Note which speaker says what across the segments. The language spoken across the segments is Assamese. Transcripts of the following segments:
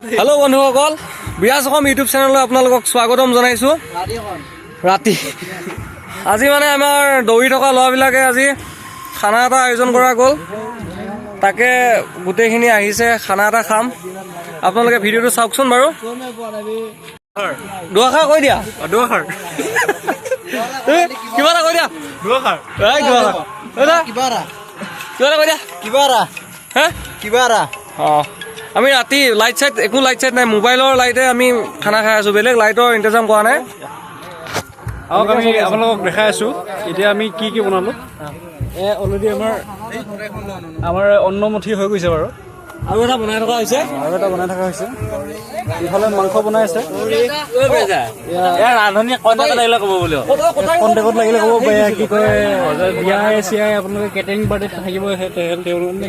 Speaker 1: हेलो बंधुসকল বিৰাজ অসম ইউটিউব চেনেললৈ আপোনালোকক স্বাগতম জনাইছো। ৰাতি আজি মানে আমাৰ দৌৰি থকা ল'ৰাবিলাকে আজি খানা এটা আয়োজন কৰা গ'ল, তাকে গোটেইখিনি আহিছে, খানা এটা খাম। আপোনালোকে ভিডিঅ'টো চাওকচোন বাৰু। দুআষাৰ কৈ দিয়া। দুআষাৰ কিবা এটা কৈ দিয়া। দুআষাৰ কিবা এটা কৈ দিয়া। কিবা এটা অঁ আমি ৰাতি লাইট চাইট একো লাইট চাইট নাই, মোবাইলৰ লাইটে আমি খানা খাই আছোঁ, বেলেগ লাইটৰ ইন্তজাম কৰা নাই।
Speaker 2: আহক আমি আপোনালোকক দেখাই আছোঁ এতিয়া আমি কি কি বনালোঁ। অলৰেডি আমাৰ অন্নমুঠি হৈ গৈছে বাৰু,
Speaker 1: আৰু এটা বনাই থকা হৈছে।
Speaker 2: ইফালে মাংস বনাই আছে, কণ্টেক্টত লাগিলে ক'ব পাৰে। কি কয় বিয়াই চিয়াই আপোনালোকে কেটাৰিং পাৰ্টিত থাকিব,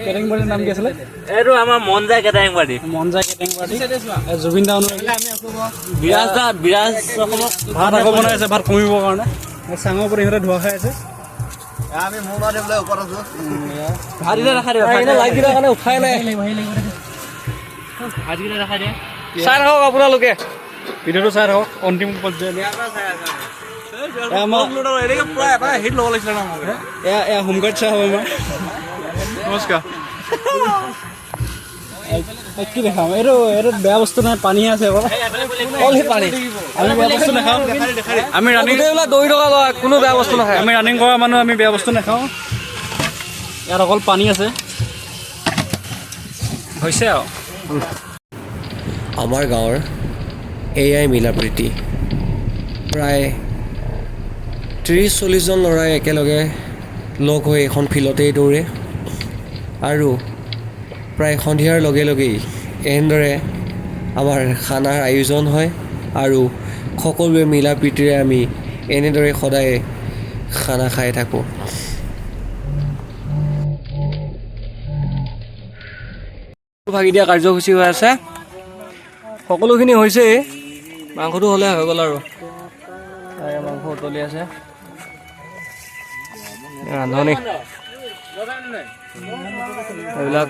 Speaker 2: কেটাৰিং পাৰ্টিৰ নাম কি আছিলে?
Speaker 3: এইটো আমাৰ মন যায় কেটাৰিং পাৰ্টি।
Speaker 2: জুবিন দা
Speaker 3: বিৰাজ
Speaker 2: ভাত আকৌ বনাই আছে, ভাত কমিবৰ কাৰণে। চাঙৰ ওপৰত ইহঁতে ধোৱা খাই আছে।
Speaker 1: উঠাই নাই, চাই থাকক আপোনালোকে,
Speaker 2: ভিডিঅ'টো চাই থাকক অন্তিম পৰ্যায়লৈ। হোমগাৰ্ড চাই হ'ব আমাৰ। নমস্কাৰ। কি দেখাম? এইটো বেয়া বস্তু নহয়, পানীহে আছে আকৌ।
Speaker 1: পানী
Speaker 2: আমি বেয়া বস্তু নাখাওঁ। আমি ৰানিং
Speaker 1: দৌৰি থকা ল'ৰা কোনো বেয়া বস্তু নাখায়।
Speaker 2: আমি ৰানিং কৰা মানুহ, আমি বেয়া বস্তু নাখাওঁ। ইয়াত অকল পানী আছে, হৈছে আৰু।
Speaker 1: আমাৰ গাঁৱৰ এয়াই মিলাপ্ৰীতি। প্ৰায় 30-40জন ল'ৰাই একেলগে লগ হৈ এখন ফিল্ডতেই দৌৰে, আৰু প্ৰায় সন্ধিয়াৰ লগে লগেই এনেদৰে আমাৰ খানাৰ আয়োজন হয়, আৰু সকলোৱে মিলাপ্ৰীতিৰে আমি এনেদৰে সদায় খানা খাই থাকোঁ। ভাগি দিয়া কাৰ্যসূচী হৈ আছে, সকলোখিনি হৈছেই, মাংসটো হ'লে হৈ গ'ল আৰু। মাংস উতলি আছে, ৰান্ধনি এইবিলাক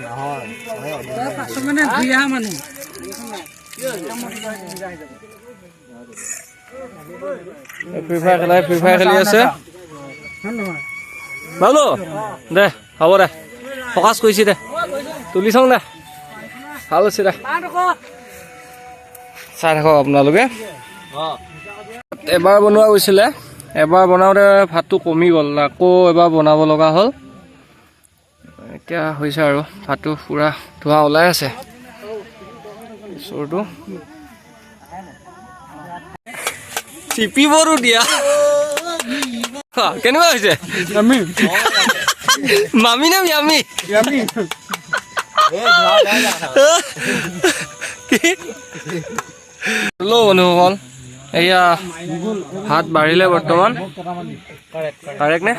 Speaker 1: ফ্ৰী ফায়াৰ খেলি আছে। ভালো দে, হ'ব দে, ফকাচ কৰিছে দে, তুলি চাওঁ দে, ভাল হৈছে দে, চাই থাকক আপোনালোকে। এবাৰ বনোৱা গৈছিলে, এবাৰ বনাওঁতে ভাতটো কমি গ'ল, আকৌ এবাৰ বনাব লগা হ'ল। এতিয়া হৈছে আৰু ভাতটো পুৰা ধোঁৱা ওলাই আছে। চোৰটো চিপিবৰো দিয়া কেনেকুৱা হৈছে? মামি নে ম্যামি? বন্ধুসকল, এয়া ভাত বাঢ়িলে বৰ্তমান। কাৰেক্ট নে?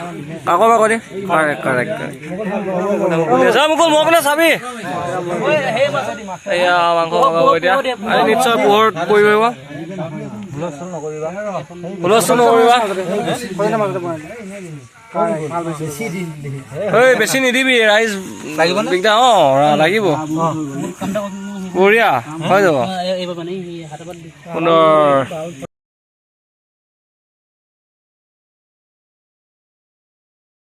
Speaker 1: কাকো বা কৰি কাৰেক্ট মুকুল মই মানে চাবি। এয়া মাংস পকাব এতিয়া, নিশ্চয় পোহৰত কৰিব পাৰিব, হুলস্থুল নকৰিবা। বেছি নিদিবি, ৰাইজ দিগদাৰ। লাগিব, বঢ়িয়া হৈ যাব, সুন্দৰ।